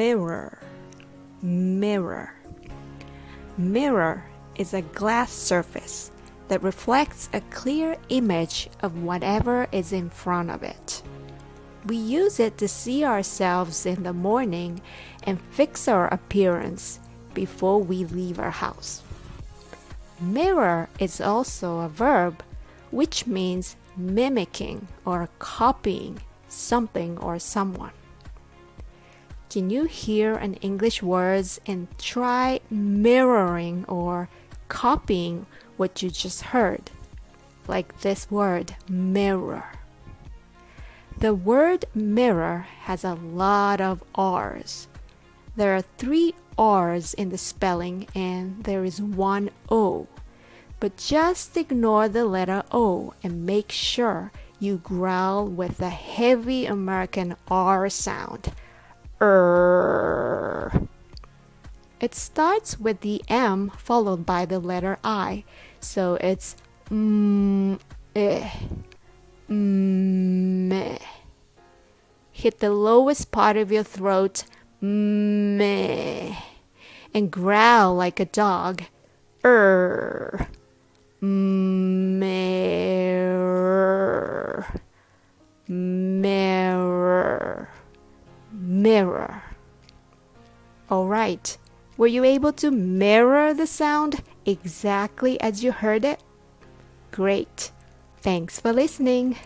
mirror, mirror. Mirror is a glass surface that reflects a clear image of whatever is in front of it. We use it to see ourselves in the morning and fix our appearance before we leave our house. Mirror is also a verb, which means mimicking or copying something or someone. Can you hear an English words and try mirroring or copying what you just heard? Like this word, mirror. The word mirror has a lot of R's. There are 3 R's in the spelling and there is 1 O. But just ignore the letter O and make sure you growl with the heavy American R sound. It starts with the M followed by the letter I, so it's Hit the lowest part of your throat, and growl like a dog. Mirror, mirror, mirror. All right, were you able to mirror the sound exactly as you heard it? Great. Thanks for listening.